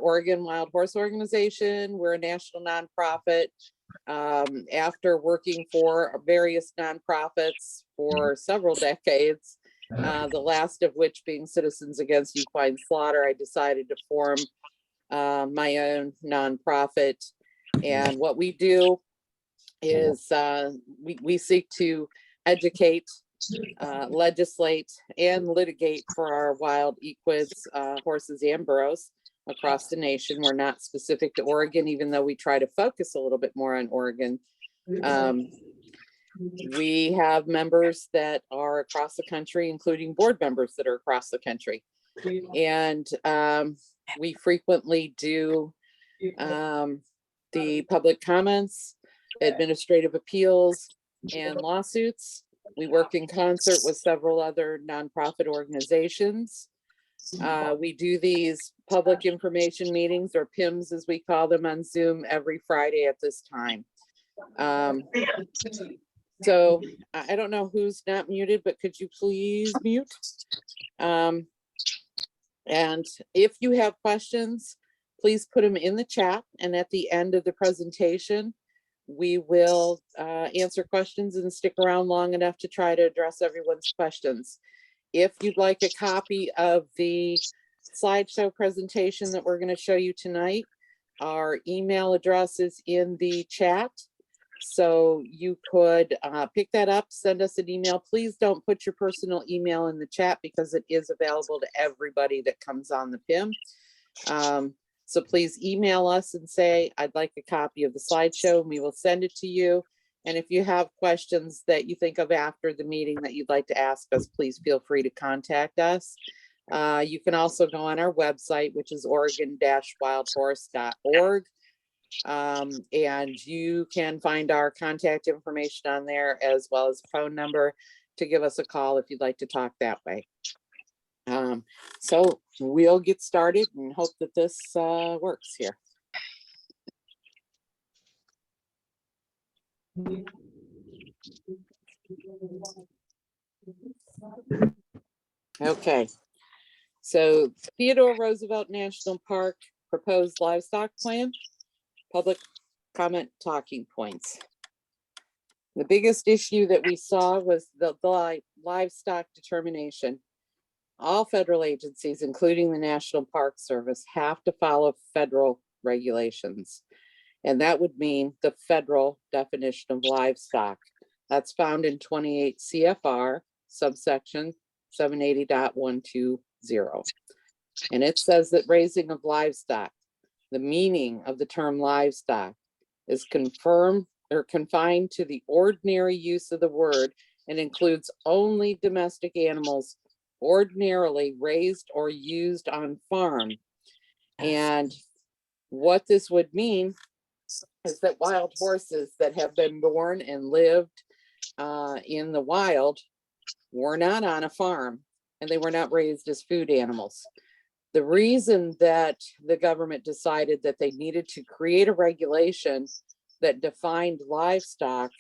Oregon Wild Horse Organization. We're a national nonprofit. After working for various nonprofits for several decades, the last of which being Citizens Against Equine Slaughter, I decided to form my own nonprofit. And what we do is we seek to educate, legislate, and litigate for our wild equids, horses and burros across the nation. We're not specific to Oregon, even though we try to focus a little bit more on Oregon. We have members that are across the country, including board members that are across the country. And we frequently do the public comments, administrative appeals, and lawsuits. We work in concert with several other nonprofit organizations. We do these public information meetings, or PIMs as we call them, on Zoom every Friday at this time. So I don't know who's not muted, but could you please mute? And if you have questions, please put them in the chat. And at the end of the presentation, we will answer questions and stick around long enough to try to address everyone's questions. If you'd like a copy of the slideshow presentation that we're going to show you tonight, our email address is in the chat. So you could pick that up, send us an email. Please don't put your personal email in the chat because it is available to everybody that comes on the PIM. So please email us and say, I'd like a copy of the slideshow, and we will send it to you. And if you have questions that you think of after the meeting that you'd like to ask us, please feel free to contact us. You can also go on our website, which is oregon-wildhorse.org. And you can find our contact information on there, as well as phone number to give us a call if you'd like to talk that way. So we'll get started and hope that this works here. Okay, so Theodore Roosevelt National Park proposed livestock plan, public comment talking points. The biggest issue that we saw was the livestock determination. All federal agencies, including the National Park Service, have to follow federal regulations. And that would mean the federal definition of livestock. That's found in 28 CFR subsection 780.120. And it says that raising of livestock, the meaning of the term livestock, is confirmed or confined to the ordinary use of the word and includes only domestic animals ordinarily raised or used on farm. And what this would mean is that wild horses that have been born and lived in the wild were not on a farm, and they were not raised as food animals. The reason that the government decided that they needed to create a regulation that defined livestock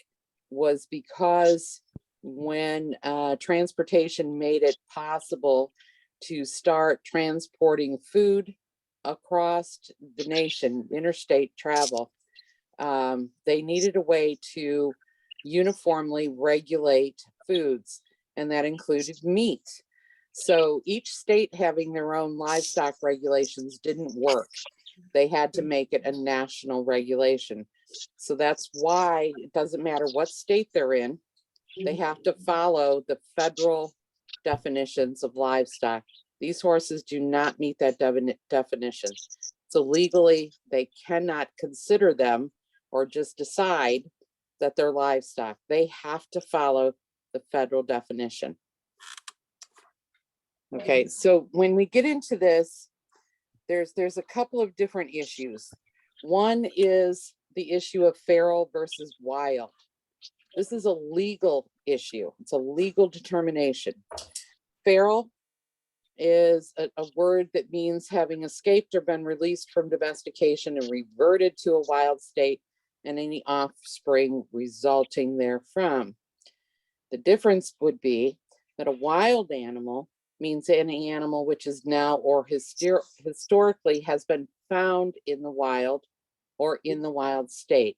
was because when transportation made it possible to start transporting food across the nation, interstate travel, they needed a way to uniformly regulate foods, and that included meat. So each state having their own livestock regulations didn't work. They had to make it a national regulation. So that's why it doesn't matter what state they're in, they have to follow the federal definitions of livestock. These horses do not meet that definition. So legally, they cannot consider them or just decide that they're livestock. They have to follow the federal definition. Okay, so when we get into this, there's a couple of different issues. One is the issue of feral versus wild. This is a legal issue. It's a legal determination. Feral is a word that means having escaped or been released from domestication and reverted to a wild state, and any offspring resulting therefrom. The difference would be that a wild animal means any animal which is now or historically has been found in the wild or in the wild state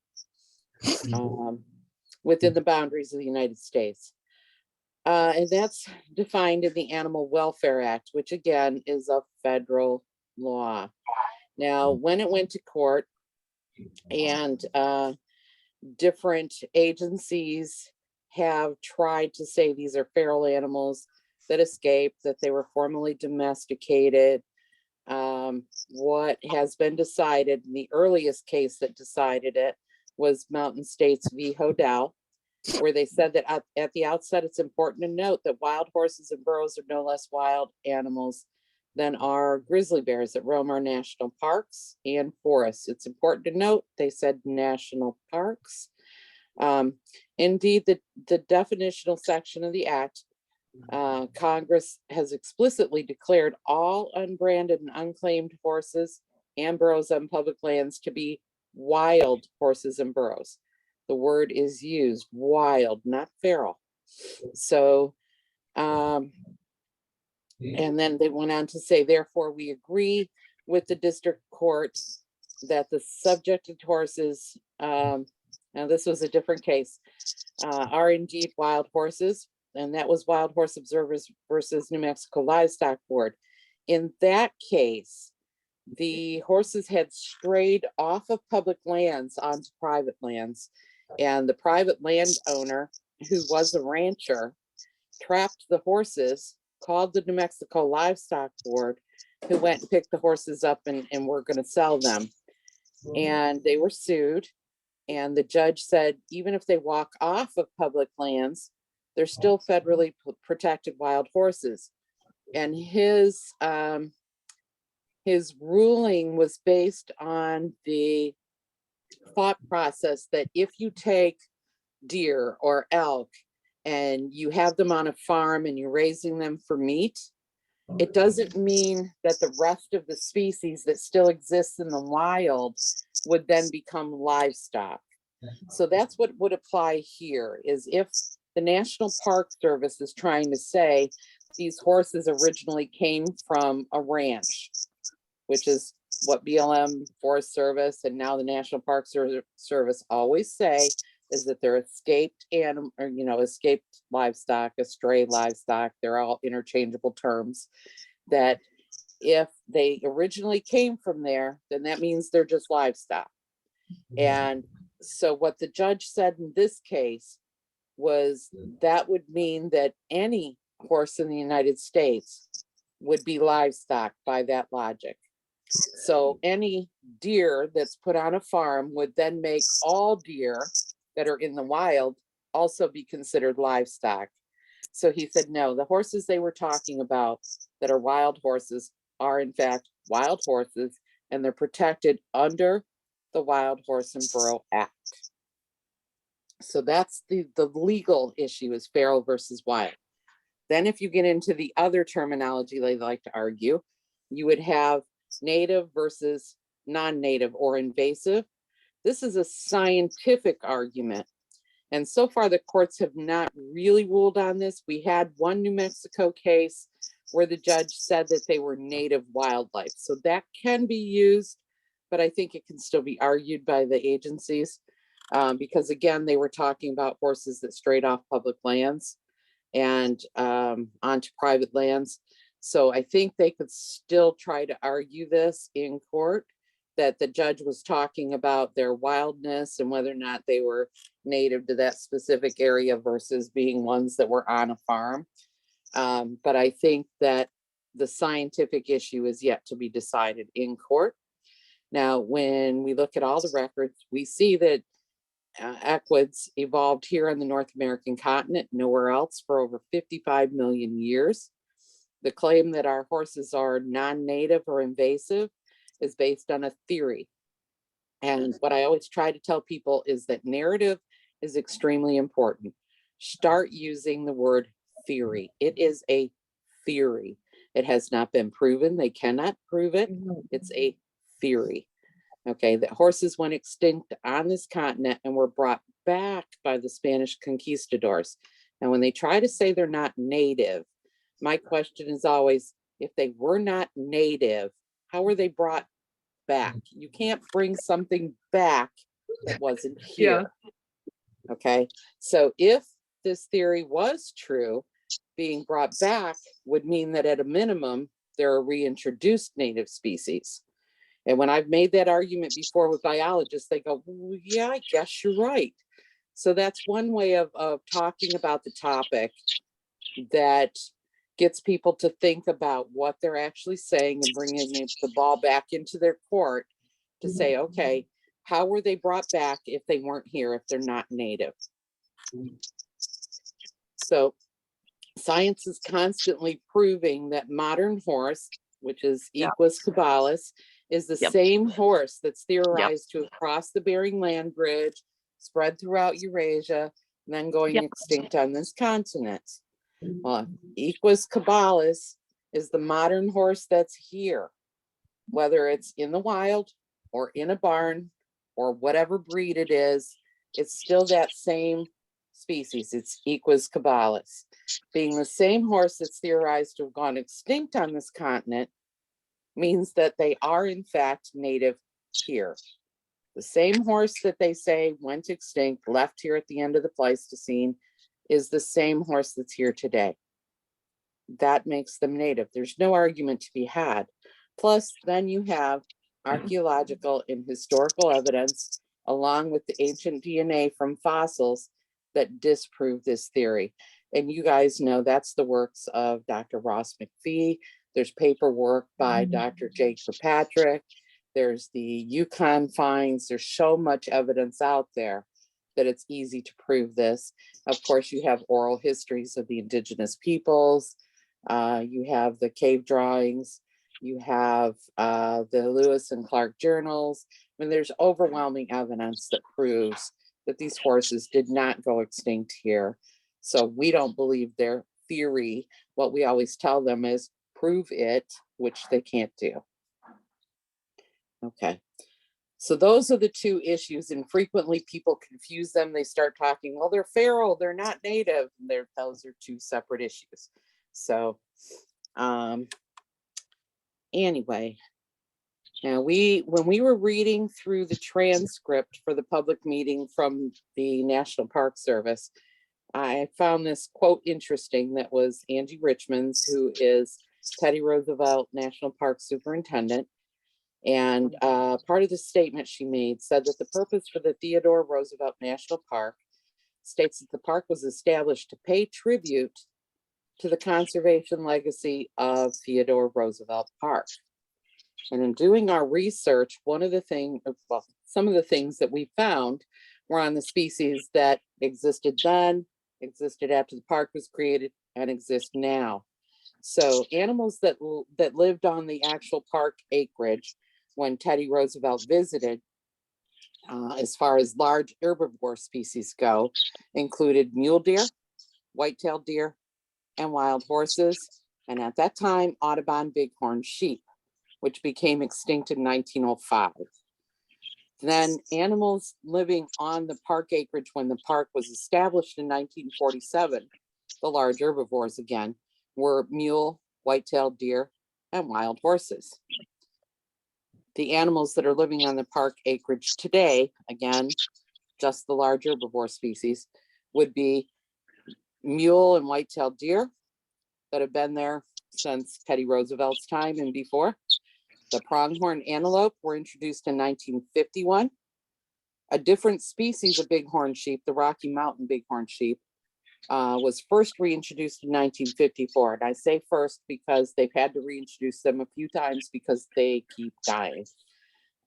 within the boundaries of the United States. And that's defined in the Animal Welfare Act, which again is a federal law. Now, when it went to court and different agencies have tried to say these are feral animals that escaped, that they were formerly domesticated. What has been decided, the earliest case that decided it was Mountain States v. Hodel, where they said that at the outset, it's important to note that wild horses and burros are no less wild animals than are grizzly bears that roam our national parks and forests. It's important to note, they said national parks. Indeed, the definitional section of the act, Congress has explicitly declared all unbranded and unclaimed horses and burros on public lands to be wild horses and burros. The word is used, wild, not feral. So, and then they went on to say, therefore, we agree with the district court that the subjected horses, now this was a different case, are indeed wild horses, and that was Wild Horse Observers versus New Mexico Livestock Board. In that case, the horses had strayed off of public lands onto private lands, and the private landowner, who was a rancher, trapped the horses, called the New Mexico Livestock Board, who went and picked the horses up and were going to sell them. And they were sued. And the judge said, even if they walk off of public lands, they're still federally protected wild horses. And his ruling was based on the thought process that if you take deer or elk and you have them on a farm and you're raising them for meat, it doesn't mean that the rest of the species that still exists in the wild would then become livestock. So that's what would apply here, is if the National Park Service is trying to say these horses originally came from a ranch, which is what BLM, Forest Service, and now the National Park Service always say, is that they're escaped animal, or escaped livestock, stray livestock. They're all interchangeable terms. That if they originally came from there, then that means they're just livestock. And so what the judge said in this case was that would mean that any horse in the United States would be livestock by that logic. So any deer that's put on a farm would then make all deer that are in the wild also be considered livestock. So he said, no, the horses they were talking about that are wild horses are in fact wild horses, and they're protected under the Wild Horse and Burro Act. So that's the legal issue, is feral versus wild. Then if you get into the other terminology they like to argue, you would have native versus non-native or invasive. This is a scientific argument. And so far the courts have not really ruled on this. We had one New Mexico case where the judge said that they were native wildlife. So that can be used, but I think it can still be argued by the agencies because again, they were talking about horses that strayed off public lands and onto private lands. So I think they could still try to argue this in court, that the judge was talking about their wildness and whether or not they were native to that specific area versus being ones that were on a farm. But I think that the scientific issue is yet to be decided in court. Now, when we look at all the records, we see that equids evolved here on the North American continent, nowhere else, for over 55 million years. The claim that our horses are non-native or invasive is based on a theory. And what I always try to tell people is that narrative is extremely important. Start using the word theory. It is a theory. It has not been proven. They cannot prove it. It's a theory. Okay, that horses went extinct on this continent and were brought back by the Spanish conquistadors. Now, when they try to say they're not native, my question is always, if they were not native, how were they brought back. You can't bring something back that wasn't here. Okay, so if this theory was true, being brought back would mean that at a minimum, there are reintroduced native species. And when I've made that argument before with biologists, they go, well, yeah, I guess you're right. So that's one way of talking about the topic that gets people to think about what they're actually saying and bringing the ball back into their court to say, okay, how were they brought back if they weren't here, if they're not native? So science is constantly proving that modern horse, which is Equus caballus, is the same horse that's theorized to have crossed the Bering Land Bridge, spread throughout Eurasia, and then going extinct on this continent. Well, Equus caballus is the modern horse that's here, whether it's in the wild or in a barn or whatever breed it is, it's still that same species. It's Equus caballus. Being the same horse that's theorized to have gone extinct on this continent means that they are in fact native here. The same horse that they say went extinct, left here at the end of the Pleistocene, is the same horse that's here today. That makes them native. There's no argument to be had. Plus, then you have archaeological and historical evidence, along with the ancient DNA from fossils that disprove this theory. And you guys know that's the works of Dr. Ross McPhee. There's paperwork by Dr. Jake Kirkpatrick. There's the Yukon finds. There's so much evidence out there that it's easy to prove this. Of course, you have oral histories of the indigenous peoples. You have the cave drawings. You have the Lewis and Clark journals. I mean, there's overwhelming evidence that proves that these horses did not go extinct here. So we don't believe their theory. What we always tell them is prove it, which they can't do. Okay. So those are the two issues, and frequently people confuse them. They start talking, well, they're feral, they're not native. And those are two separate issues. So anyway, now when we were reading through the transcript for the public meeting from the National Park Service, I found this quote interesting that was Angie Richmond's, who is Teddy Roosevelt National Park Superintendent. And part of the statement she made said that the purpose for the Theodore Roosevelt National Park states that the park was established to pay tribute to the conservation legacy of Theodore Roosevelt Park. And in doing our research, some of the things that we found were on the species that existed then, existed after the park was created, and exist now. So animals that lived on the actual park acreage when Teddy Roosevelt visited, as far as large herbivore species go, included mule deer, white-tailed deer, and wild horses, and at that time, Audubon bighorn sheep, which became extinct in 1905. Then animals living on the park acreage when the park was established in 1947, the large herbivores again, were mule, white-tailed deer, and wild horses. The animals that are living on the park acreage today, again, just the large herbivore species, would be mule and white-tailed deer that have been there since Teddy Roosevelt's time and before. The pronghorn antelope were introduced in 1951. A different species of bighorn sheep, the Rocky Mountain bighorn sheep, was first reintroduced in 1954. And I say first because they've had to reintroduce them a few times because they keep dying.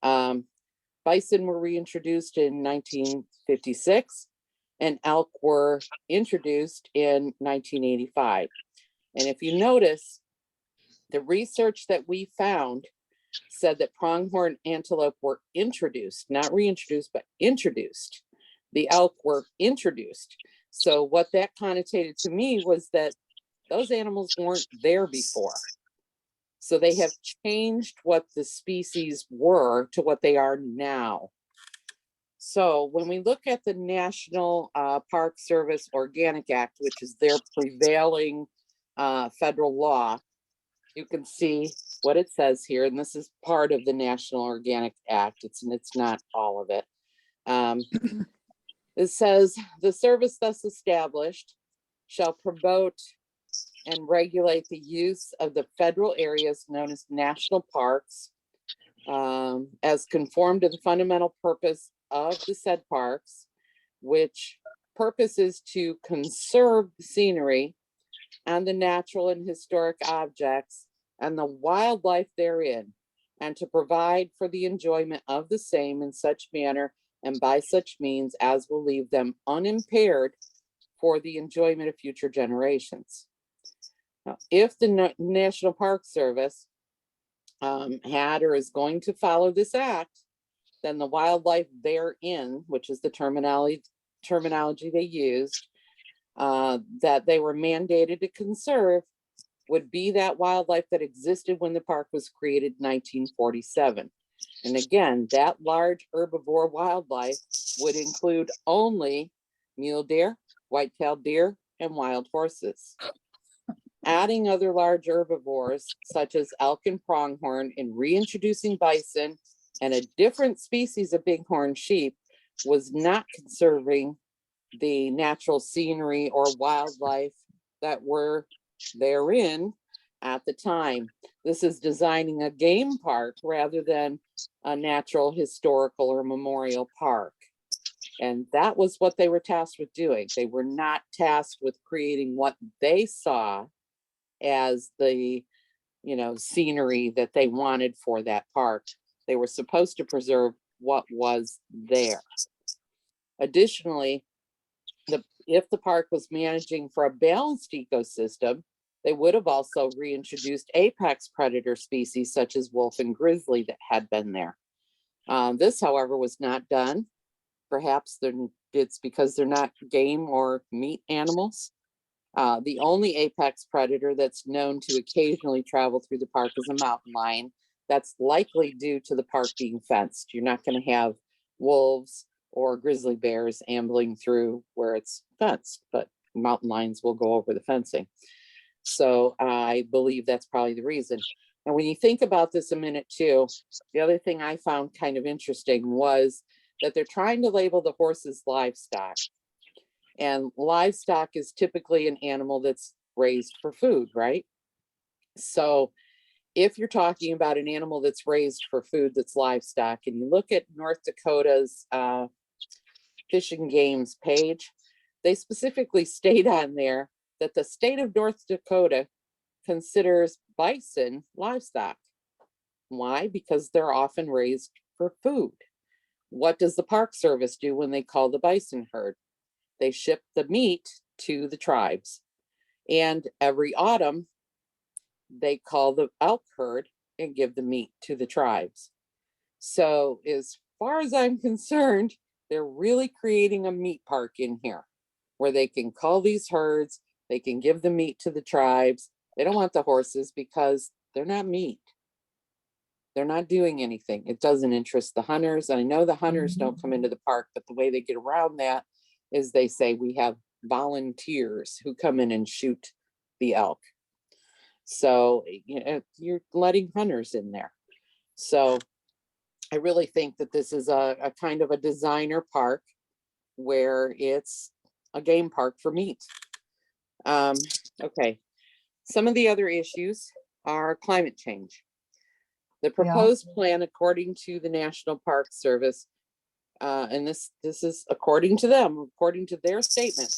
Bison were reintroduced in 1956, and elk were introduced in 1985. And if you notice, the research that we found said that pronghorn antelope were introduced, not reintroduced, but introduced. The elk were introduced. So what that connotated to me was that those animals weren't there before. So they have changed what the species were to what they are now. So when we look at the National Park Service Organic Act, which is their prevailing federal law, you can see what it says here, and this is part of the National Organic Act. It's not all of it. It says the service thus established shall promote and regulate the use of the federal areas known as national parks, as conform to the fundamental purpose of the said parks, which purpose is to conserve the scenery and the natural and historic objects and the wildlife therein, and to provide for the enjoyment of the same in such manner and by such means as will leave them unimpaired for the enjoyment of future generations. Now, if the National Park Service had or is going to follow this act, then the wildlife therein, which is the terminology they used, that they were mandated to conserve, would be that wildlife that existed when the park was created in 1947. And again, that large herbivore wildlife would include only mule deer, white-tailed deer, and wild horses. Adding other large herbivores such as elk and pronghorn and reintroducing bison and a different species of bighorn sheep was not conserving the natural scenery or wildlife that were therein at the time. This is designing a game park rather than a natural, historical, or memorial park. And that was what they were tasked with doing. They were not tasked with creating what they saw as the, scenery that they wanted for that park. They were supposed to preserve what was there. Additionally, if the park was managing for a balanced ecosystem, they would have also reintroduced apex predator species such as wolf and grizzly that had been there. This, however, was not done. Perhaps it's because they're not game or meat animals. The only apex predator that's known to occasionally travel through the park is a mountain lion. That's likely due to the park being fenced. You're not going to have wolves or grizzly bears ambling through where it's fenced, but mountain lions will go over the fencing. So I believe that's probably the reason. And when you think about this a minute too, the other thing I found kind of interesting was that they're trying to label the horses livestock. And livestock is typically an animal that's raised for food, right? So if you're talking about an animal that's raised for food that's livestock, and you look at North Dakota's Fish and Games page, they specifically state on there that the state of North Dakota considers bison livestock. Why? Because they're often raised for food. What does the Park Service do when they call the bison herd? They ship the meat to the tribes. And every autumn, they call the elk herd and give the meat to the tribes. So as far as I'm concerned, they're really creating a meat park in here where they can call these herds, they can give the meat to the tribes. They don't want the horses because they're not meat. They're not doing anything. It doesn't interest the hunters. I know the hunters don't come into the park, but the way they get around that is they say we have volunteers who come in and shoot the elk. So you're letting hunters in there. So I really think that this is a kind of a designer park where it's a game park for meat. Okay, some of the other issues are climate change. The proposed plan, according to the National Park Service, and this is according to them, according to their statement,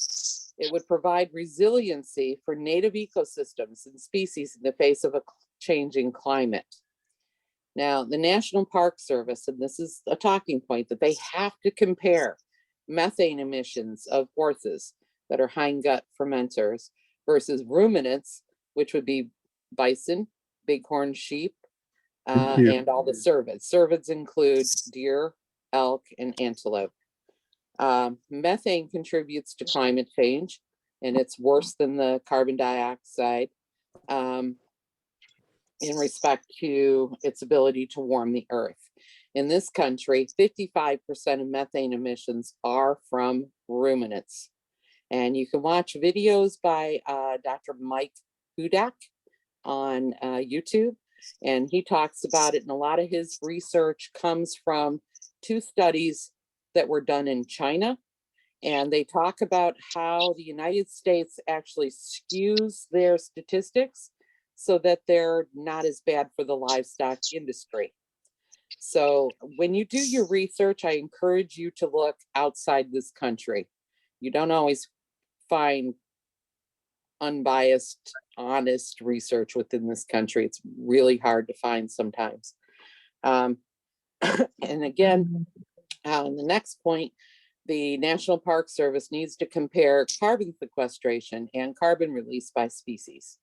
it would provide resiliency for native ecosystems and species in the face of a changing climate. Now, the National Park Service, and this is a talking point, that they have to compare methane emissions of horses that are hindgut fermenters versus ruminants, which would be bison, bighorn sheep, and all the cervids. Cervids include deer, elk, and antelope. Methane contributes to climate change, and it's worse than the carbon dioxide in respect to its ability to warm the earth. In this country, 55% of methane emissions are from ruminants. And you can watch videos by Dr. Mike Hudak on YouTube. And he talks about it, and a lot of his research comes from 2 studies that were done in China. And they talk about how the United States actually skews their statistics so that they're not as bad for the livestock industry. So when you do your research, I encourage you to look outside this country. You don't always find unbiased, honest research within this country. It's really hard to find sometimes. And again, the next point, the National Park Service needs to compare carbon sequestration and carbon release by species.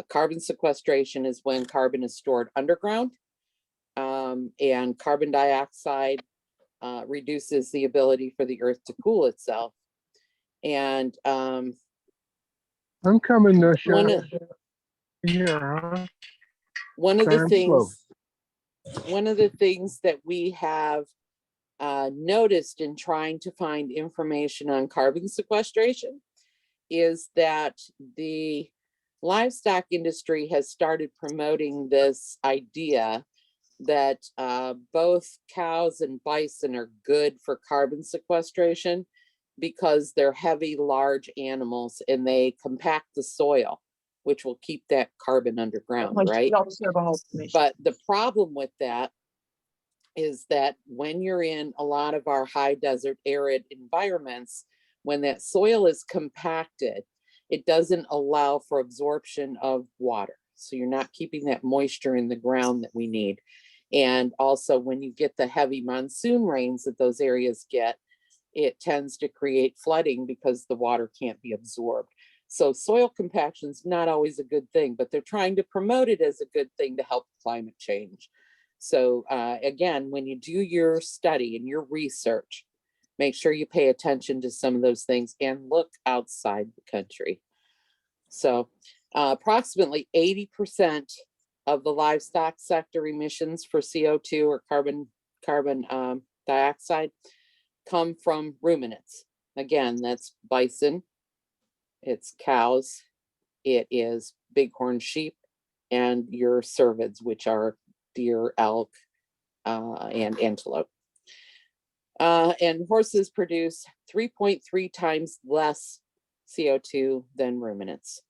Carbon sequestration is when carbon is stored underground, and carbon dioxide reduces the ability for the earth to cool itself. And I'm coming, one of, one of the things that we have noticed in trying to find information on carbon sequestration is that the livestock industry has started promoting this idea that both cows and bison are good for carbon sequestration because they're heavy, large animals and they compact the soil, which will keep that carbon underground, right? But the problem with that is that when you're in a lot of our high desert arid environments, when that soil is compacted, it doesn't allow for absorption of water. So you're not keeping that moisture in the ground that we need. And also when you get the heavy monsoon rains that those areas get, it tends to create flooding because the water can't be absorbed. So soil compaction is not always a good thing, but they're trying to promote it as a good thing to help climate change. So again, when you do your study and your research, make sure you pay attention to some of those things and look outside the country. So approximately 80% of the livestock sector emissions for CO2 or carbon dioxide come from ruminants. Again, that's bison, it's cows, it is bighorn sheep, and your cervids, which are deer, elk, and antelope. And horses produce 3.3 times less CO2 than ruminants.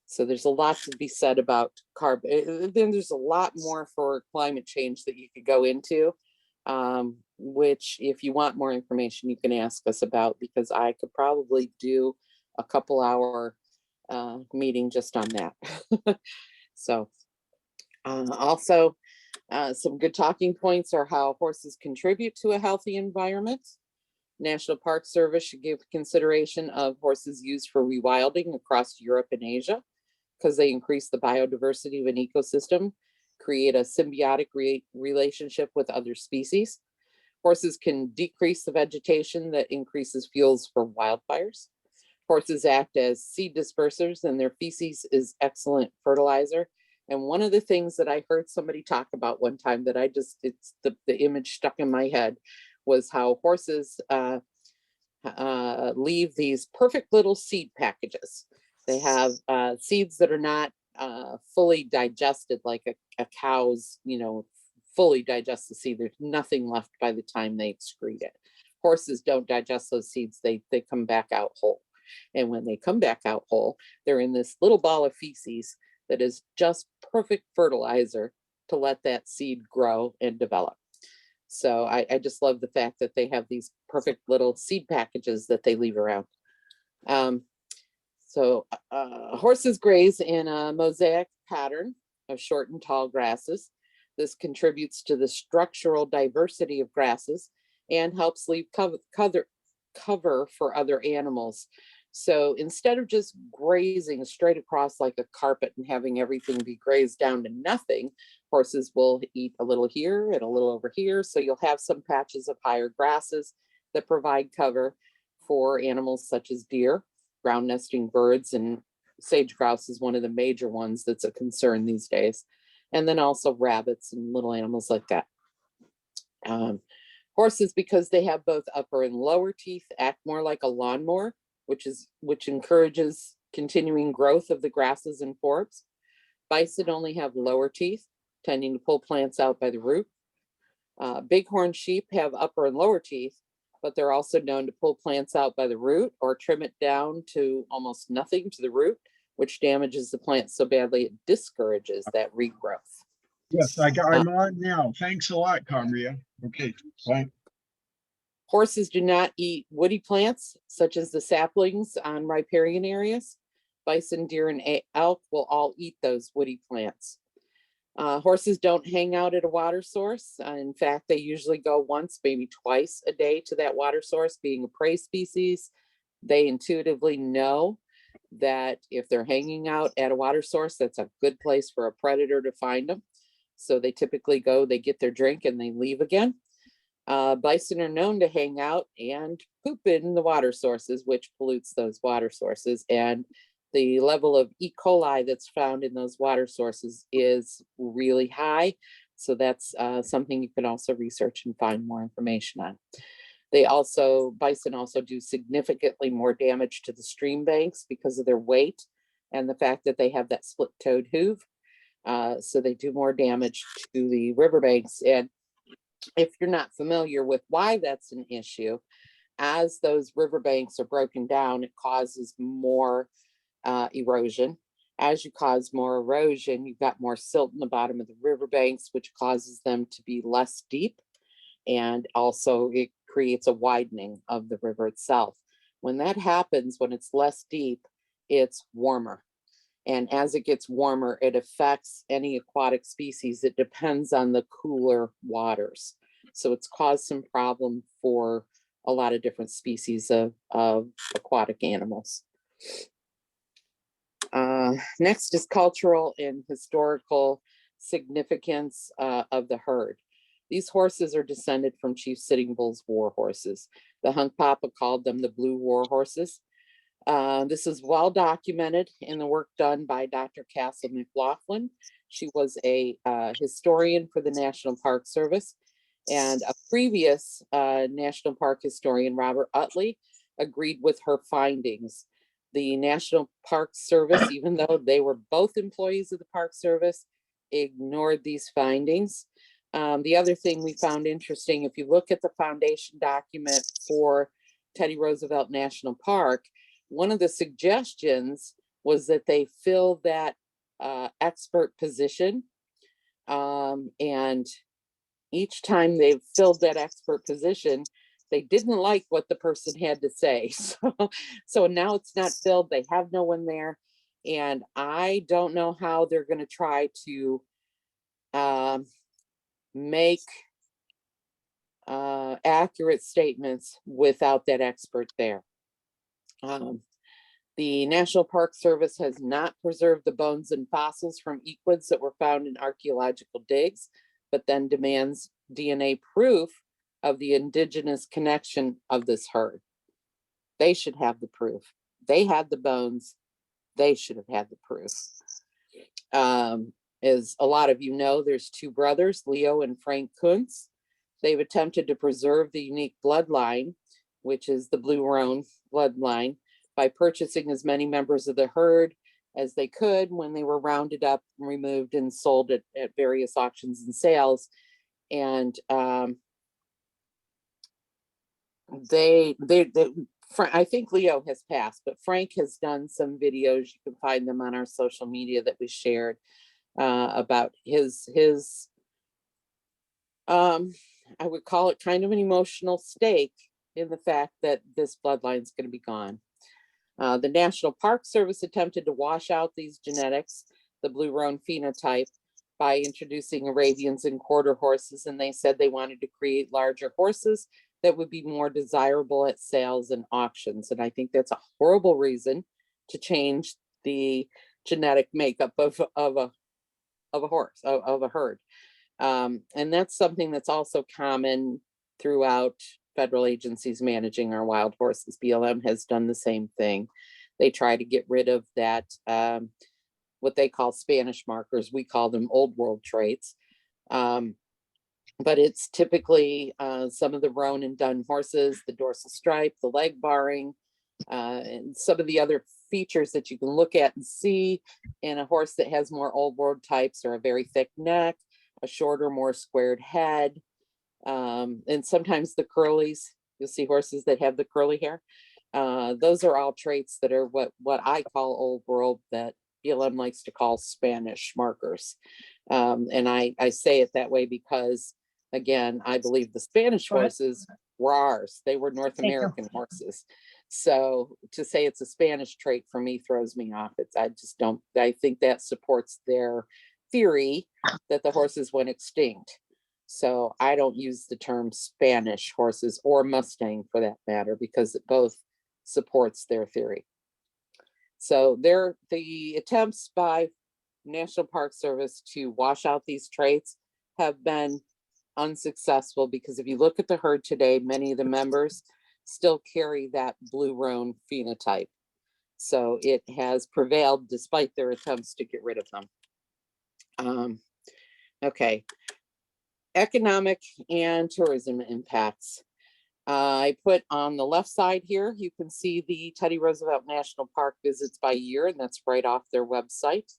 So there's a lot to be said about carbon. Then there's a lot more for climate change that you could go into, which if you want more information, you can ask us about, because I could probably do a couple-hour meeting just on that. So also, some good talking points are how horses contribute to a healthy environment. National Park Service should give consideration of horses used for rewilding across Europe and Asia, because they increase the biodiversity of an ecosystem, create a symbiotic relationship with other species. Horses can decrease the vegetation that increases fuels for wildfires. Horses act as seed dispersers, and their feces is excellent fertilizer. And one of the things that I heard somebody talk about one time that it's the image stuck in my head, was how horses leave these perfect little seed packages. They have seeds that are not fully digested, like a cow's, fully digest the seed. There's nothing left by the time they excrete it. Horses don't digest those seeds. They come back out whole. And when they come back out whole, they're in this little ball of feces that is just perfect fertilizer to let that seed grow and develop. So I just love the fact that they have these perfect little seed packages that they leave around. Horses graze in a mosaic pattern of short and tall grasses. This contributes to the structural diversity of grasses and helps leave cover for other animals. So instead of just grazing straight across like a carpet and having everything be grazed down to nothing, horses will eat a little here and a little over here. So you'll have some patches of higher grasses that provide cover for animals such as deer, ground nesting birds, and sage grouse is one of the major ones that's a concern these days. And then also rabbits and little animals like that. Horses, because they have both upper and lower teeth, act more like a lawnmower, which encourages continuing growth of the grasses and forbs. Bison only have lower teeth, tending to pull plants out by the root. Bighorn sheep have upper and lower teeth, but they're also known to pull plants out by the root or trim it down to almost nothing to the root, which damages the plant so badly it discourages that regrowth. Yes, I'm on now. Thanks a lot, Cambria. Okay, bye. Horses do not eat woody plants, such as the saplings on riparian areas. Bison, deer, and elk will all eat those woody plants. Horses don't hang out at a water source. In fact, they usually go once, maybe twice a day to that water source. Being a prey species, they intuitively know that if they're hanging out at a water source, that's a good place for a predator to find them. So they typically go, they get their drink, and they leave again. Bison are known to hang out and poop in the water sources, which pollutes those water sources. And the level of E. coli that's found in those water sources is really high. So that's something you can also research and find more information on. Bison also do significantly more damage to the stream banks because of their weight and the fact that they have that split-toed hoof. So they do more damage to the riverbanks. And if you're not familiar with why that's an issue, as those riverbanks are broken down, it causes more erosion. As you cause more erosion, you've got more silt in the bottom of the riverbanks, which causes them to be less deep. And also it creates a widening of the river itself. When that happens, when it's less deep, it's warmer. And as it gets warmer, it affects any aquatic species. It depends on the cooler waters. So it's caused some problem for a lot of different species of aquatic animals. Next is cultural and historical significance of the herd. These horses are descended from Chief Sitting Bull's war horses. The Hunkpapa called them the blue war horses. This is well documented in the work done by Dr. Castle McLaughlin. She was a historian for the National Park Service, and a previous National Park historian, Robert Utley, agreed with her findings. The National Park Service, even though they were both employees of the Park Service, ignored these findings. The other thing we found interesting, if you look at the foundation document for Teddy Roosevelt National Park, one of the suggestions was that they fill that expert position. And each time they've filled that expert position, they didn't like what the person had to say. So now it's not filled. They have no one there. And I don't know how they're going to try to make accurate statements without that expert there. The National Park Service has not preserved the bones and fossils from equids that were found in archaeological digs, but then demands DNA proof of the indigenous connection of this herd. They should have the proof. They had the bones. They should have had the proof. As a lot of you know, there's two brothers, Leo and Frank Kuntz. They've attempted to preserve the unique bloodline, which is the Blue Roan bloodline, by purchasing as many members of the herd as they could when they were rounded up, removed, and sold at various auctions and sales. And I think Leo has passed, but Frank has done some videos. You can find them on our social media that we shared about his I would call it kind of an emotional stake in the fact that this bloodline is going to be gone. The National Park Service attempted to wash out these genetics, the Blue Roan phenotype, by introducing Arabians and quarter horses, and they said they wanted to create larger horses that would be more desirable at sales and auctions. And I think that's a horrible reason to change the genetic makeup of a horse, of a herd. And that's something that's also common throughout federal agencies managing our wild horses. BLM has done the same thing. They try to get rid of that, what they call Spanish markers. We call them old world traits. But it's typically some of the roan and dun horses, the dorsal stripe, the leg barring, And some of the other features that you can look at and see in a horse that has more old world types are a very thick neck, a shorter, more squared head, and sometimes the curlies. You'll see horses that have the curly hair. Those are all traits that are what I call old world, that BLM likes to call Spanish markers. And I say it that way because, again, I believe the Spanish horses were ours. They were North American horses. So to say it's a Spanish trait for me throws me off. I just don't, I think that supports their theory that the horses went extinct. So I don't use the term Spanish horses or Mustang for that matter, because it both supports their theory. So the attempts by National Park Service to wash out these traits have been unsuccessful, because if you look at the herd today, many of the members still carry that blue roan phenotype. So it has prevailed despite their attempts to get rid of them. Okay, economic and tourism impacts. I put on the left side here, you can see the Teddy Roosevelt National Park visits by year, and that's right off their website.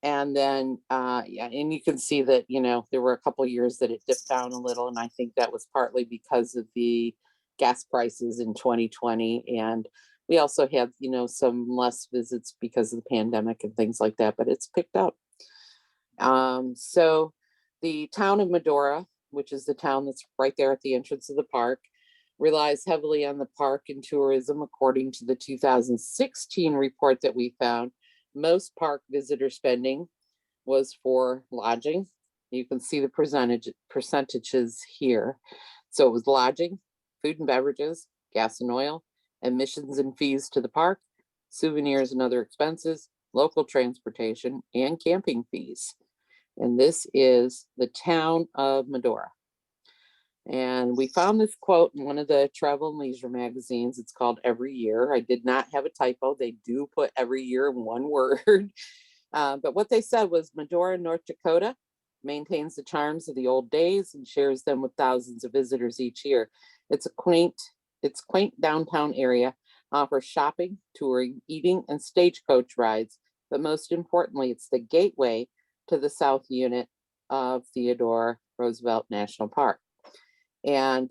And then, yeah, and you can see that, you know, there were a couple of years that it dipped down a little, and I think that was partly because of the gas prices in 2020. And we also had, you know, some less visits because of the pandemic and things like that, but it's picked up. So the town of Medora, which is the town that's right there at the entrance of the park, relies heavily on the park and tourism. According to the 2016 report that we found, most park visitor spending was for lodging. You can see the percentages here. So it was lodging, food and beverages, gas and oil, admissions and fees to the park, souvenirs and other expenses, local transportation, and camping fees. And this is the town of Medora. And we found this quote in one of the travel and leisure magazines. It's called Every Year. I did not have a typo. They do put every year in one word. But what they said was Medora, North Dakota maintains the charms of the old days and shares them with thousands of visitors each year. It's quaint downtown area, offers shopping, touring, eating, and stagecoach rides. But most importantly, it's the gateway to the South Unit of Theodore Roosevelt National Park. And,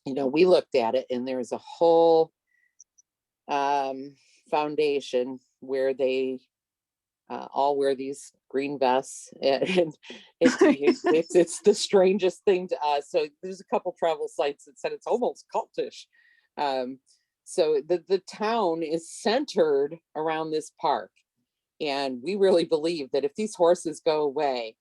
you know, we looked at it, and there's a whole foundation where they all wear these green vests, and it's the strangest thing to us. So there's a couple travel sites that said it's almost cultish. So the town is centered around this park. And we really believe that if these horses go away,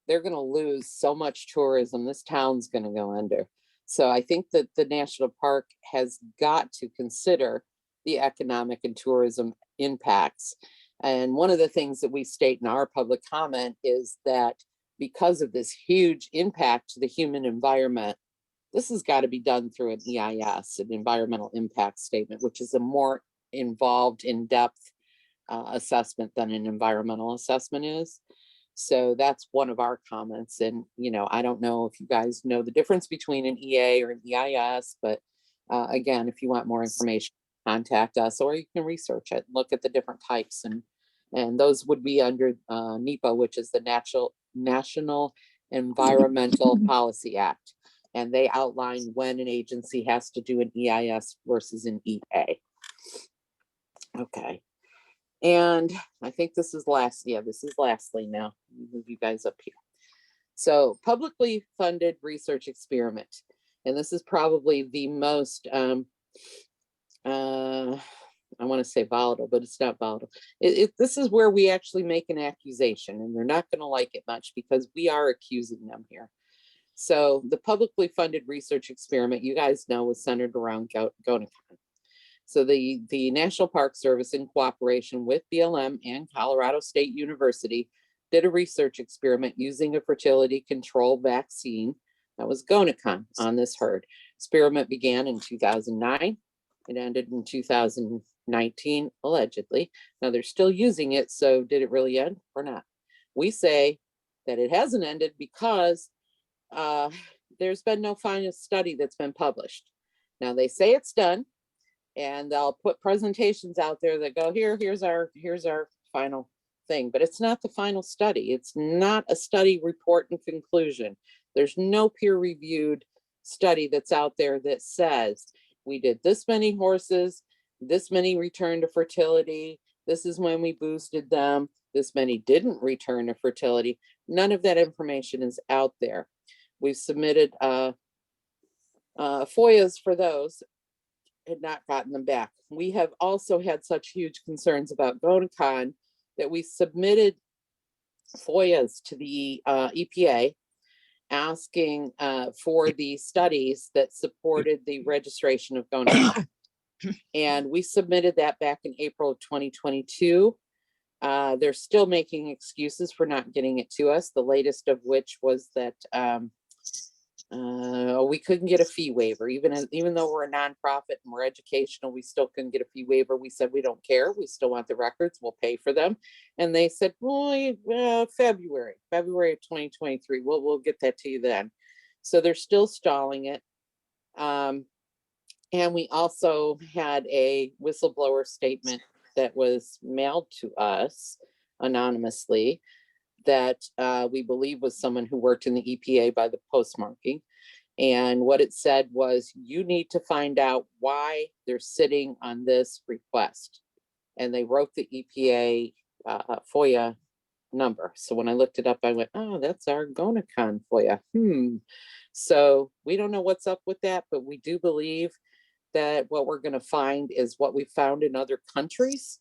they're going to lose so much tourism. This town's going to go under. So I think that the national park has got to consider the economic and tourism impacts. And one of the things that we state in our public comment is that because of this huge impact to the human environment, this has got to be done through an EIS, an environmental impact statement, which is a more involved, in-depth assessment than an environmental assessment is. So that's one of our comments. And, you know, I don't know if you guys know the difference between an EA or an EIS, but again, if you want more information, contact us, or you can research it, look at the different types. And those would be under NEPA, which is the National Environmental Policy Act. And they outline when an agency has to do an EIS versus an EA. Okay. And I think this is lastly now. Move you guys up here. So publicly funded research experiment. And this is probably the most, I want to say volatile, but it's not volatile. This is where we actually make an accusation, and they're not going to like it much because we are accusing them here. So the publicly funded research experiment, you guys know, was centered around GonaCon. So the National Park Service, in cooperation with BLM and Colorado State University, did a research experiment using a fertility control vaccine that was GonaCon on this herd. Experiment began in 2009. It ended in 2019, allegedly. Now they're still using it, so did it really end or not? We say that it hasn't ended because there's been no final study that's been published. Now they say it's done. And they'll put presentations out there that go, here's our final thing, but it's not the final study. It's not a study report and conclusion. There's no peer-reviewed study that's out there that says we did this many horses, this many returned to fertility, this is when we boosted them, this many didn't return to fertility. None of that information is out there. We've submitted FOIAs for those, had not gotten them back. We have also had such huge concerns about GonaCon that we submitted FOIAs to the EPA asking for the studies that supported the registration of GonaCon. And we submitted that back in April of 2022. They're still making excuses for not getting it to us. The latest of which was that we couldn't get a fee waiver, even though we're a nonprofit and we're educational, we still couldn't get a fee waiver. We said, we don't care. We still want the records. We'll pay for them. And they said, well, February of 2023. We'll get that to you then. So they're still stalling it. And we also had a whistleblower statement that was mailed to us anonymously that we believe was someone who worked in the EPA by the postmarking. And what it said was, you need to find out why they're sitting on this request. And they wrote the EPA FOIA number. So when I looked it up, I went, oh, that's our GonaCon FOIA. So we don't know what's up with that, but we do believe that what we're going to find is what we found in other countries.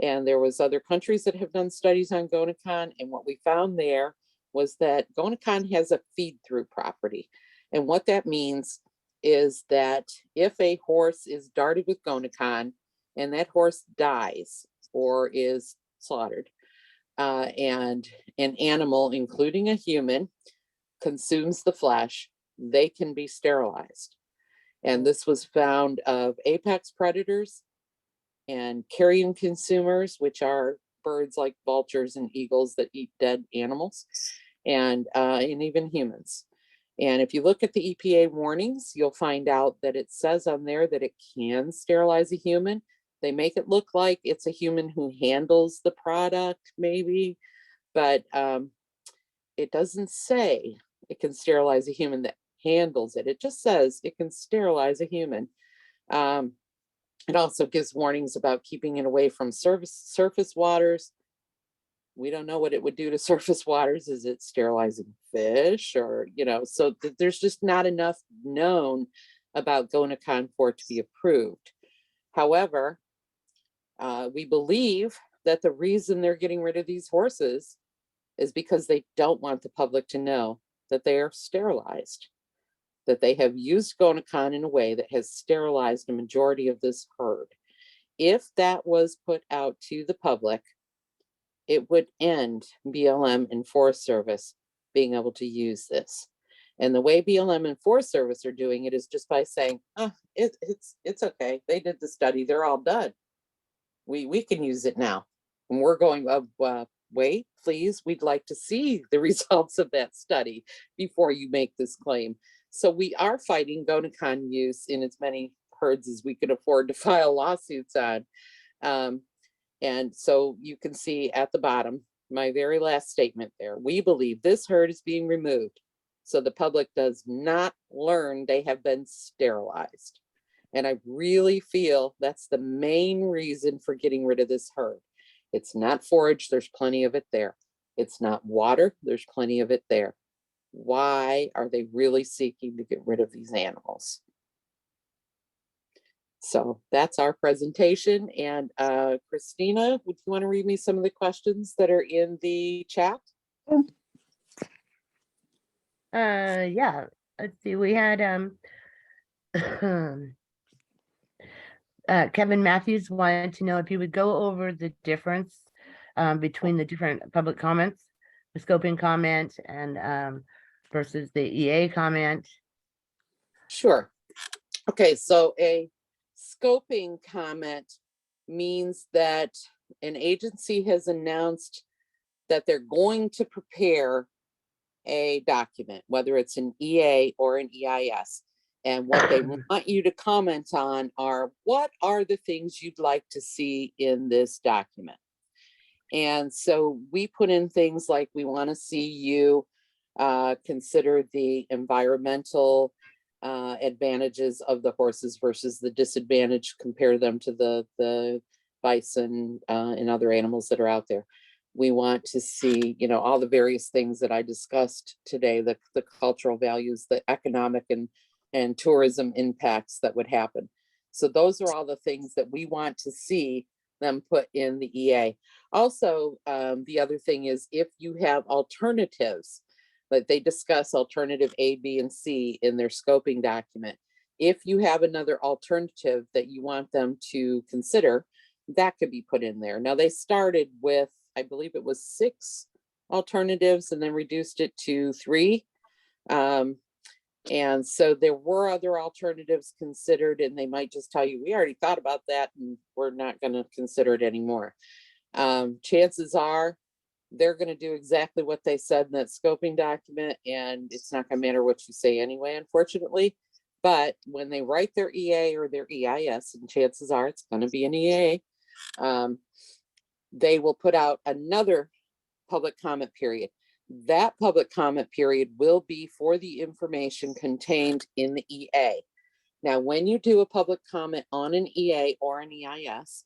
And there was other countries that have done studies on GonaCon. And what we found there was that GonaCon has a feed-through property. And what that means is that if a horse is darted with GonaCon and that horse dies or is slaughtered, and an animal, including a human, consumes the flesh, they can be sterilized. And this was found of apex predators and carrion consumers, which are birds like vultures and eagles that eat dead animals, and even humans. And if you look at the EPA warnings, you'll find out that it says on there that it can sterilize a human. They make it look like it's a human who handles the product, maybe, but it doesn't say it can sterilize a human that handles it. It just says it can sterilize a human. It also gives warnings about keeping it away from surface waters. We don't know what it would do to surface waters. Is it sterilizing fish or, so there's just not enough known about GonaCon for it to be approved. However, we believe that the reason they're getting rid of these horses is because they don't want the public to know that they are sterilized, that they have used GonaCon in a way that has sterilized a majority of this herd. If that was put out to the public, it would end BLM and Forest Service being able to use this. And the way BLM and Forest Service are doing it is just by saying, oh, it's okay. They did the study. They're all done. We can use it now. And we're going, wait, please, we'd like to see the results of that study before you make this claim. So we are fighting GonaCon use in as many herds as we could afford to file lawsuits on. And so you can see at the bottom, my very last statement there, we believe this herd is being removed so the public does not learn they have been sterilized. And I really feel that's the main reason for getting rid of this herd. It's not forage, there's plenty of it there. It's not water, there's plenty of it there. Why are they really seeking to get rid of these animals? So that's our presentation. And Christina, would you want to read me some of the questions that are in the chat? Yeah, let's see. We had Kevin Matthews wanted to know if you would go over the difference between the different public comments, the scoping comment and versus the EA comment. Sure. Okay, so a scoping comment means that an agency has announced that they're going to prepare a document, whether it's an EA or an EIS. And what they want you to comment on are, what are the things you'd like to see in this document? And so we put in things like, we want to see you consider the environmental advantages of the horses versus the disadvantage, compare them to the bison and other animals that are out there. We want to see, you know, all the various things that I discussed today, the cultural values, the economic and tourism impacts that would happen. So those are all the things that we want to see them put in the EA. Also, the other thing is, if you have alternatives, like they discuss alternative A, B, and C in their scoping document. If you have another alternative that you want them to consider, that could be put in there. Now, they started with, I believe it was 6 alternatives and then reduced it to 3. And so there were other alternatives considered, and they might just tell you, we already thought about that and we're not going to consider it anymore. Chances are they're going to do exactly what they said in that scoping document, and it's not going to matter what you say anyway, unfortunately. But when they write their EA or their EIS, and chances are it's going to be an EA, they will put out another public comment period. That public comment period will be for the information contained in the EA. Now, when you do a public comment on an EA or an EIS,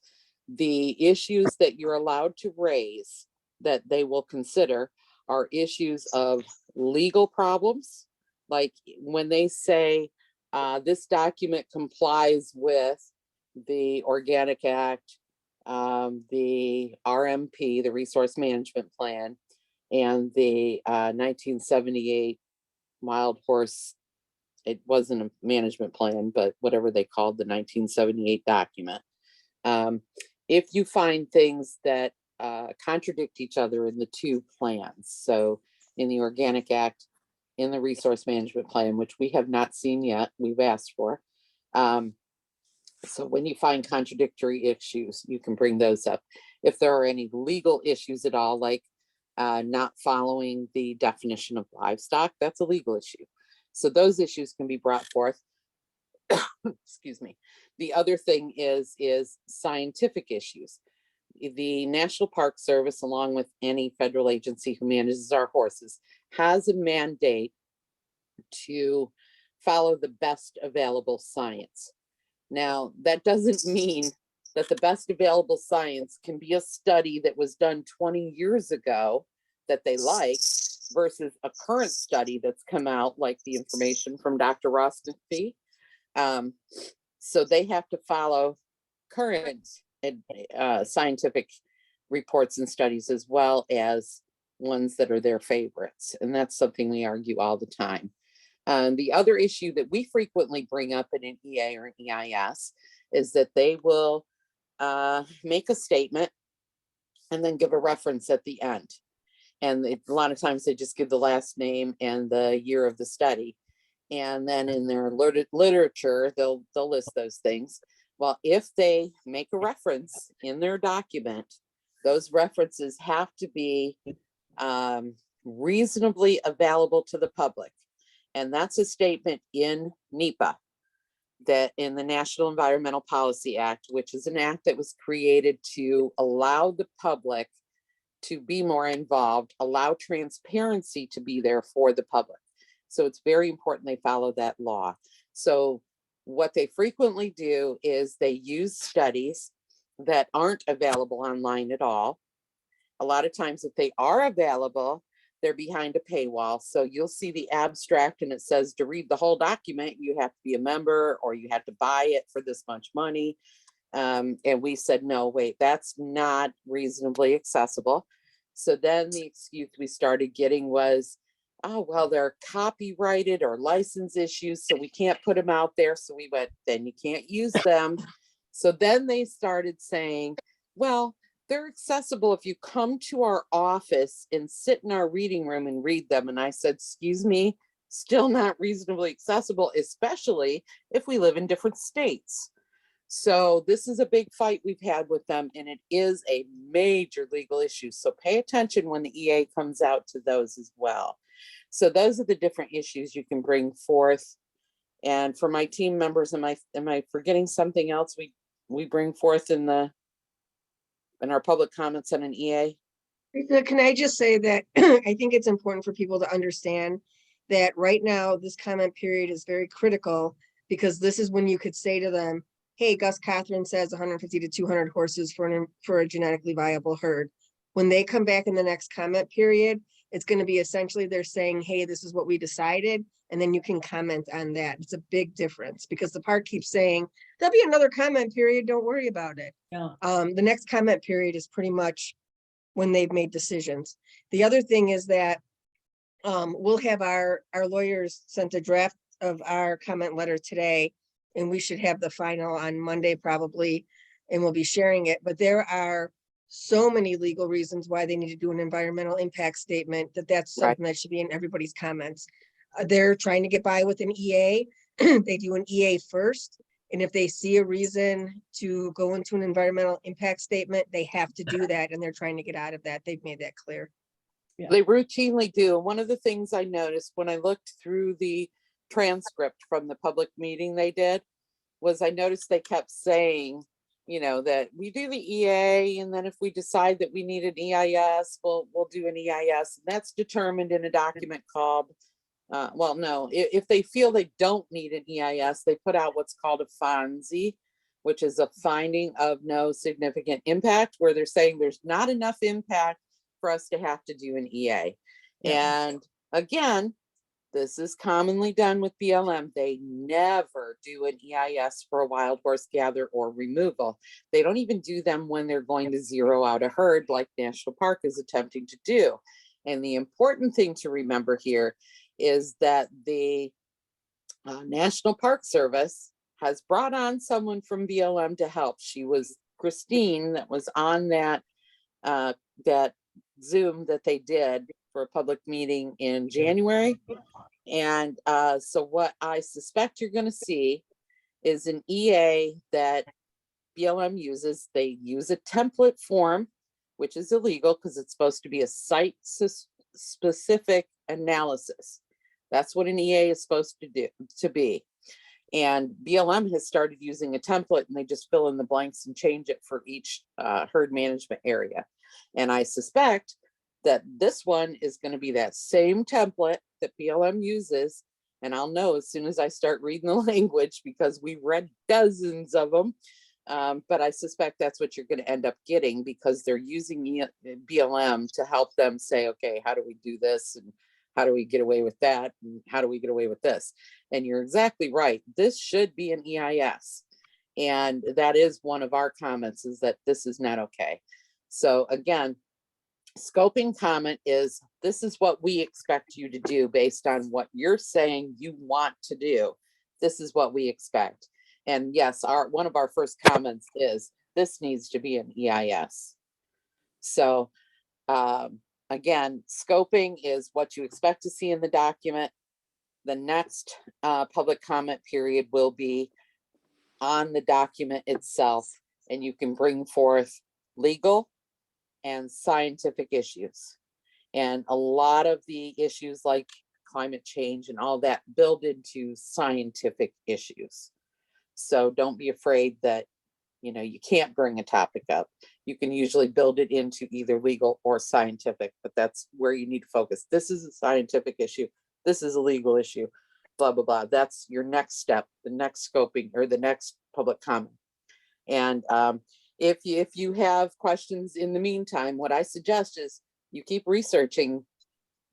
the issues that you're allowed to raise that they will consider are issues of legal problems. Like when they say this document complies with the Organic Act, the RMP, the Resource Management Plan, and the 1978 Wild Horse, it wasn't a management plan, but whatever they called the 1978 document. If you find things that contradict each other in the 2 plans, so in the Organic Act, in the Resource Management Plan, which we have not seen yet, we've asked for. So when you find contradictory issues, you can bring those up. If there are any legal issues at all, like not following the definition of livestock, that's a legal issue. So those issues can be brought forth. Excuse me. The other thing is scientific issues. The National Park Service, along with any federal agency who manages our horses, has a mandate to follow the best available science. Now, that doesn't mean that the best available science can be a study that was done 20 years ago that they like versus a current study that's come out, like the information from Dr. Rostenfee. So they have to follow current scientific reports and studies, as well as ones that are their favorites. And that's something we argue all the time. The other issue that we frequently bring up in an EA or an EIS is that they will make a statement and then give a reference at the end. And a lot of times they just give the last name and the year of the study. And then in their literature, they'll list those things. Well, if they make a reference in their document, those references have to be reasonably available to the public. And that's a statement in NEPA, that in the National Environmental Policy Act, which is an act that was created to allow the public to be more involved, allow transparency to be there for the public. So it's very important they follow that law. So what they frequently do is they use studies that aren't available online at all. A lot of times if they are available, they're behind a paywall. So you'll see the abstract and it says to read the whole document, you have to be a member or you have to buy it for this much money. And we said, no, wait, that's not reasonably accessible. So then the excuse we started getting was, oh, well, they're copyrighted or license issues, so we can't put them out there. So we went, then you can't use them. So then they started saying, well, they're accessible if you come to our office and sit in our reading room and read them. And I said, excuse me, still not reasonably accessible, especially if we live in different states. So this is a big fight we've had with them, and it is a major legal issue. So pay attention when the EA comes out to those as well. So those are the different issues you can bring forth And for my team members, am I forgetting something else we bring forth in our public comments on an EA? Rita, can I just say that I think it's important for people to understand that right now, this comment period is very critical because this is when you could say to them, hey, Gus Catherine says 150 to 200 horses for a genetically viable herd. When they come back in the next comment period, it's going to be essentially they're saying, hey, this is what we decided. And then you can comment on that. It's a big difference because the park keeps saying there'll be another comment period. Don't worry about it. Yeah. The next comment period is pretty much when they've made decisions. The other thing is that we'll have our lawyers sent a draft of our comment letter today, and we should have the final on Monday probably, and we'll be sharing it. But there are so many legal reasons why they need to do an environmental impact statement that's Right. something that should be in everybody's comments. They're trying to get by with an EA. They do an EA first. And if they see a reason to go into an environmental impact statement, they have to do that. And they're trying to get out of that. They've made that clear. They routinely do. One of the things I noticed when I looked through the transcript from the public meeting they did was I noticed they kept saying, you know, that we do the EA, and then if we decide that we need an EIS, we'll do an EIS. And that's determined in a document called, well, no, if they feel they don't need an EIS, they put out what's called a FONSI, which is a finding of no significant impact, where they're saying there's not enough impact for us to have to do an EA. Yeah. And again, this is commonly done with BLM. They never do an EIS for a wild horse gather or removal. They don't even do them when they're going to zero out a herd like National Park is attempting to do. And the important thing to remember here is that the National Park Service has brought on someone from BLM to help. She was Christine that was on that Zoom that they did for a public meeting in January. And so what I suspect you're going to see is an EA that BLM uses. They use a template form, which is illegal because it's supposed to be a site specific analysis. That's what an EA is supposed to be. And BLM has started using a template, and they just fill in the blanks and change it for each herd management area. And I suspect that this one is going to be that same template that BLM uses. And I'll know as soon as I start reading the language, because we read dozens of them. But I suspect that's what you're going to end up getting, because they're using BLM to help them say, okay, how do we do this? And how do we get away with that? And how do we get away with this? And you're exactly right. This should be an EIS. And that is one of our comments, is that this is not okay. So again, scoping comment is, this is what we expect you to do based on what you're saying you want to do. This is what we expect. And yes, one of our first comments is this needs to be an EIS. So again, scoping is what you expect to see in the document. The next public comment period will be on the document itself, and you can bring forth legal and scientific issues. And a lot of the issues like climate change and all that build into scientific issues. So don't be afraid that, you know, you can't bring a topic up. You can usually build it into either legal or scientific, but that's where you need to focus. This is a scientific issue. This is a legal issue, blah, blah, blah. That's your next step, the next scoping or the next public comment. And if you have questions in the meantime, what I suggest is you keep researching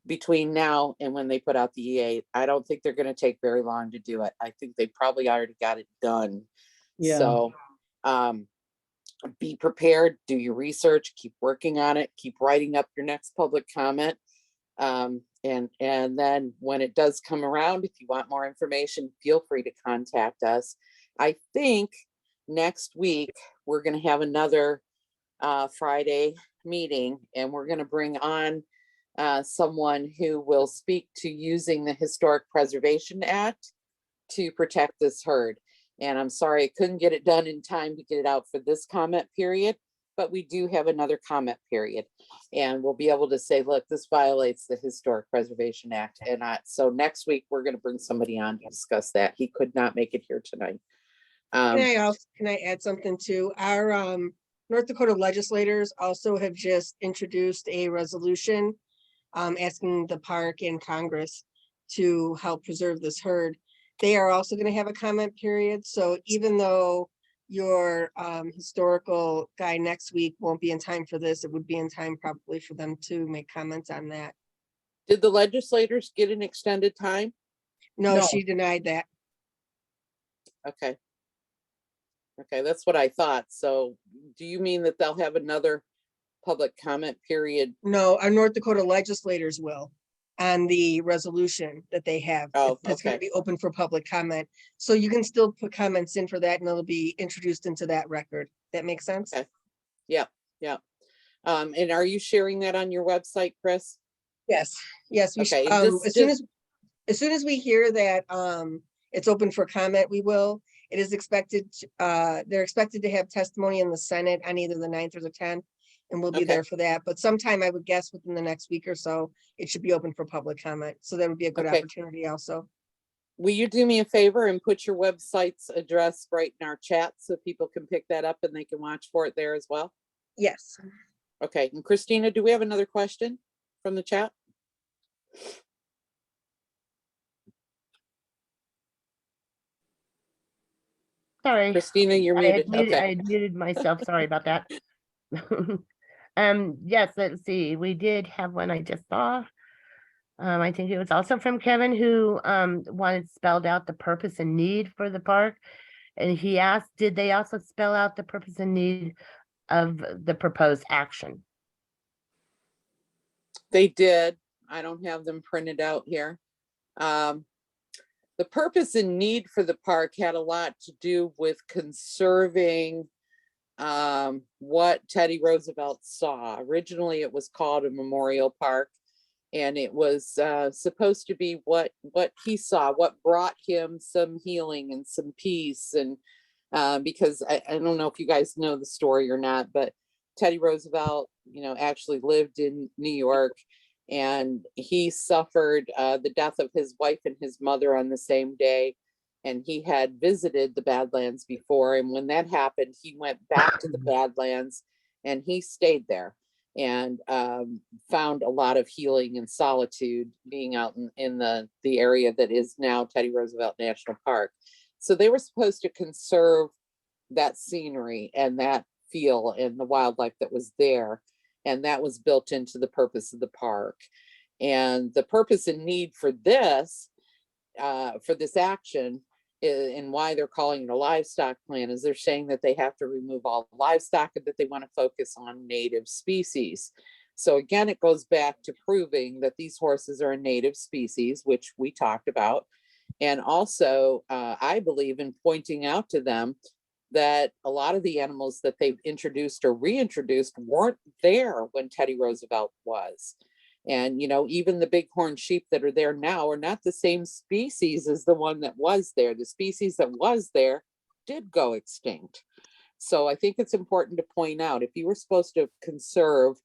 between now and when they put out the EA. I don't think they're going to take very long to do it. I think they probably already got it done. Yeah. So be prepared, do your research, keep working on it, keep writing up your next public comment. And then when it does come around, if you want more information, feel free to contact us. I think next week we're going to have another Friday meeting, and we're going to bring on someone who will speak to using the Historic Preservation Act to protect this herd. And I'm sorry I couldn't get it done in time to get it out for this comment period, but we do have another comment period. And we'll be able to say, look, this violates the Historic Preservation Act. And so next week, we're going to bring somebody on to discuss that. He could not make it here tonight. Can I add something too? Our North Dakota legislators also have just introduced a resolution asking the park and Congress to help preserve this herd. They are also going to have a comment period. So even though your historical guy next week won't be in time for this, it would be in time probably for them to make comments on that. Did the legislators get an extended time? No, No. she denied that. Okay. Okay, that's what I thought. So do you mean that they'll have another public comment period? No, our North Dakota legislators will on the resolution that they have. Oh, It's going to okay. be open for public comment. So you can still put comments in for that and it'll be introduced into that record. That makes sense? Okay. Yeah. And are you sharing that on your website, Chris? Yes, yes. We Okay, should, and as soon as we hear that it's open for comment, we will. It is expected, they're expected to have testimony in the Senate on either the 9th or the 10th. And we'll be Okay. there for that. But sometime I would guess within the next week or so, it should be open for public comment. So that would be a good Okay. opportunity also. Will you do me a favor and put your website's address right in our chat so people can pick that up and they can watch for it there as well? Yes. Okay, and Christina, do we have another question from the chat? Sorry. Christina, you're I had muted. I Okay, had muted myself. Sorry about that. Yes, let's see. We did have one I just saw. I think it was also from Kevin who wanted spelled out the purpose and need for the park. And he asked, did they also spell out the purpose and need of the proposed action? they did. I don't have them printed out here. The purpose and need for the park had a lot to do with conserving what Teddy Roosevelt saw. Originally, it was called a memorial park, and it was supposed to be what he saw, what brought him some healing and some peace. And because I don't know if you guys know the story or not, but Teddy Roosevelt, actually lived in New York, and he suffered the death of his wife and his mother on the same day. And he had visited the Badlands before. And when that happened, he went back to the Badlands and he stayed there and found a lot of healing and solitude being out in the area that is now Teddy Roosevelt National Park. So they were supposed to conserve that scenery and that feel and the wildlife that was there. And that was built into the purpose of the park. And the purpose and need for this action and why they're calling it a livestock plan is they're saying that they have to remove all livestock and that they want to focus on native species. So again, it goes back to proving that these horses are a native species, which we talked about. And also, I believe in pointing out to them that a lot of the animals that they've introduced or reintroduced weren't there when Teddy Roosevelt was. And, even the bighorn sheep that are there now are not the same species as the one that was there. The species that was there did go extinct. So I think it's important to point out, if you were supposed to conserve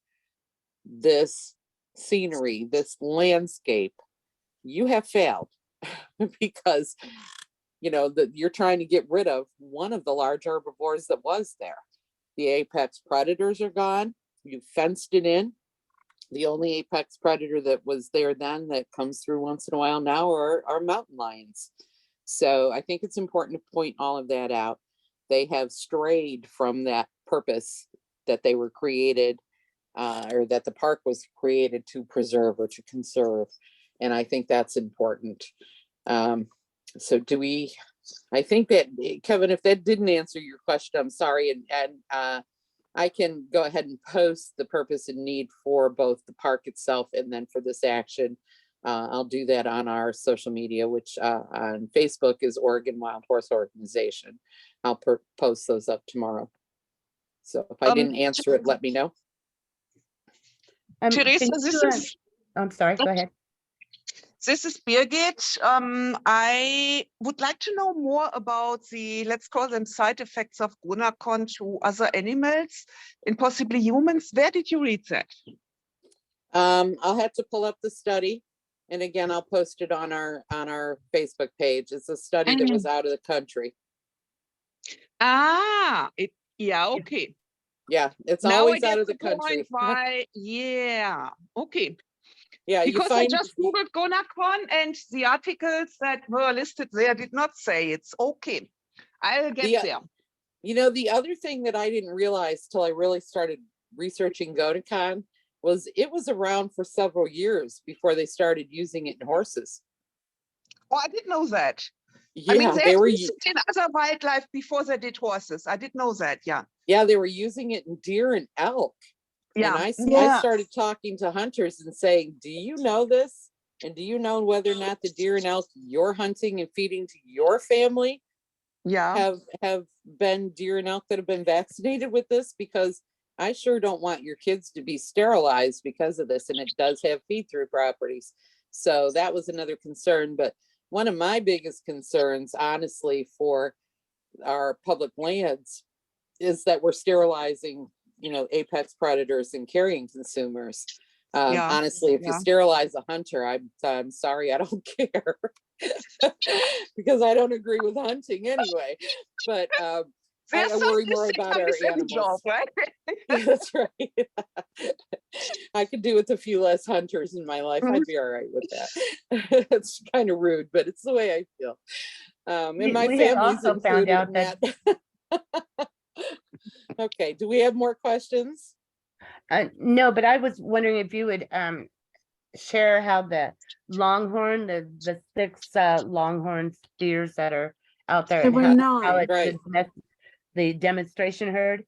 this scenery, this landscape, you have failed because, you're trying to get rid of one of the large herbivores that was there. The apex predators are gone. You fenced it in. The only apex predator that was there then that comes through once in a while now are mountain lions. So I think it's important to point all of that out. They have strayed from that purpose that they were created or that the park was created to preserve or to conserve. And I think that's important. So I think that, Kevin, if that didn't answer your question, I'm sorry. And I can go ahead and post the purpose and need for both the park itself and then for this action. I'll do that on our social media, which on Facebook is Oregon Wild Horse Organization. I'll post those up tomorrow. So if I didn't answer it, let me know. Teresa, I'm sorry, go ahead. this is Birgit. I would like to know more about the, let's call them side effects of Gonacon to other animals and possibly humans. Where did you read that? I'll have to pull up the study. And again, I'll post it on our Facebook page. It's a study that was out of the country. Yeah, okay. Yeah, it's Now I always get out of the point country. why, yeah, okay. Yeah, you Because find I just Googled Gonacon and the articles that were listed there did not say it's okay. I'll get there. You know, the other thing that I didn't realize till I really started researching Gonacon was it was around for several years before they started using it in horses. Oh, I didn't know that. Yeah, I mean, they they were used it in other wildlife before they did horses. I didn't know that, yeah. yeah, they were using it in deer and elk. Yeah. And I started talking to hunters and saying, do you know this? And do you know whether or not the deer and elk you're hunting and feeding to your family have been deer and elk that have been vaccinated with this? Because I sure don't want your kids to be sterilized because of this. And it does have feed-through properties. So that was another concern. But one of my biggest concerns, honestly, for our public lands is that we're sterilizing, you know, apex predators and carrion consumers. Honestly, if you sterilize a hunter, I'm sorry, I don't care because I don't agree with hunting anyway. But I worry more about our animals. Job, right? Yeah, that's right. I could do with a few less hunters in my life. I'd be all right with that. It's kind of rude, but it's the way I feel. And my We had family's also found included out in that that. Okay, do we have more questions? no, but I was wondering if you would share how the longhorn, the 6 longhorn steers that are out there, There were and how 9. it's the demonstration herd,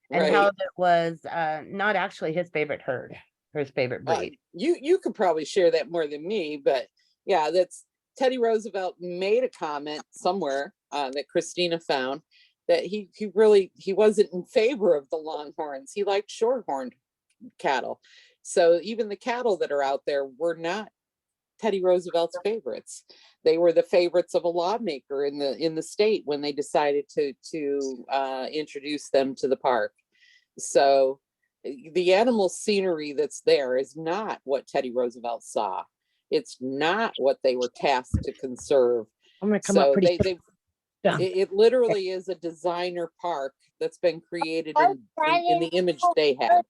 and Right. how it was not actually his favorite herd, his favorite breed. You could probably share that more than me, but yeah, that's Teddy Roosevelt made a comment somewhere that Christina found that he wasn't in favor of the longhorns. He liked shorthorn cattle. So even the cattle that are out there were not Teddy Roosevelt's favorites. They were the favorites of a lawmaker in the state when they decided to introduce them to the park. So the animal scenery that's there is not what Teddy Roosevelt saw. It's not what they were tasked to conserve. I'm gonna come up So pretty it literally is a designer park that's been created in the image they had.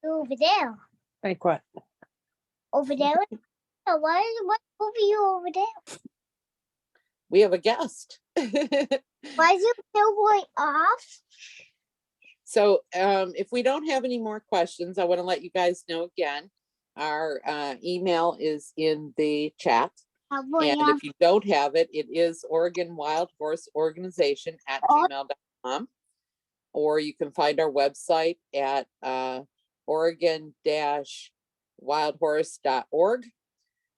Over there. Like what? Over there. What over you over there? We have a guest. Why is it still going off? So if we don't have any more questions, I want to let you guys know again, our email is in the chat. And if you don't have it, it is Oregon Wild Horse Organization at gmail.com. Or you can find our website at oregon-wildhorse.org.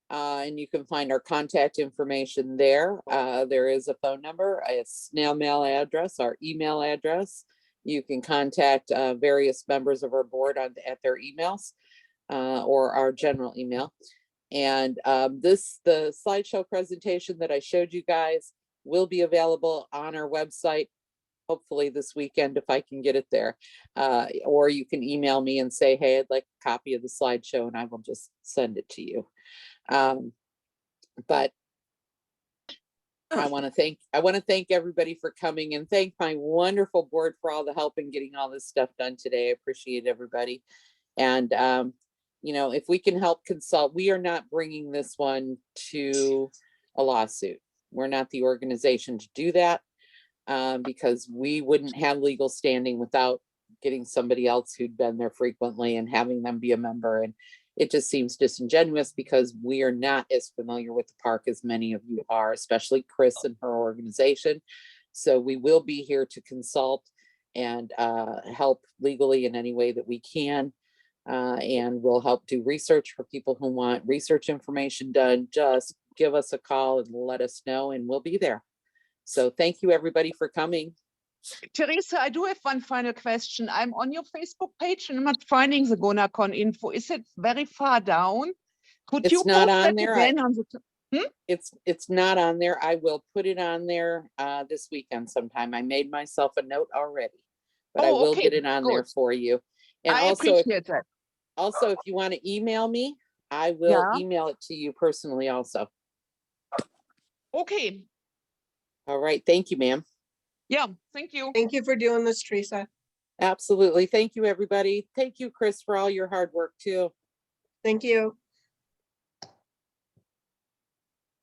And you can find our contact information there. There is a phone number, a snail mail address, our email address. You can contact various members of our board at their emails or our general email. And the slideshow presentation that I showed you guys will be available on our website, hopefully this weekend if I can get it there. Or you can email me and say, hey, I'd like a copy of the slideshow, and I will just send it to you. But I want to thank everybody for coming, and thank my wonderful board for all the help in getting all this stuff done today. I appreciate everybody. And you know, if we can help consult, we are not bringing this one to a lawsuit. We're not the organization to do that because we wouldn't have legal standing without getting somebody else who'd been there frequently and having them be a member. And it just seems disingenuous because we are not as familiar with the park as many of you are, especially Chris and her organization. So we will be here to consult and help legally in any way that we can. And we'll help do research for people who want research information done. Just give us a call and let us know, and we'll be there. So thank you everybody for coming. Teresa, I do have one final question. I'm on your Facebook page and I'm not finding the Gonacon info. Is it very far down? Could It's you not post on that there. again on the? It's not on there. I will put it on there this weekend sometime. I made myself a note already. But I Oh, will okay, get it on there good. for you. And I also, appreciate that. if you want to email me, I will Yeah. email it to you personally also. Okay, All right. Thank you, ma'am. yeah, thank you. Thank you for doing this, Teresa. Absolutely. Thank you, everybody. Thank you, Chris, for all your hard work too. Thank you.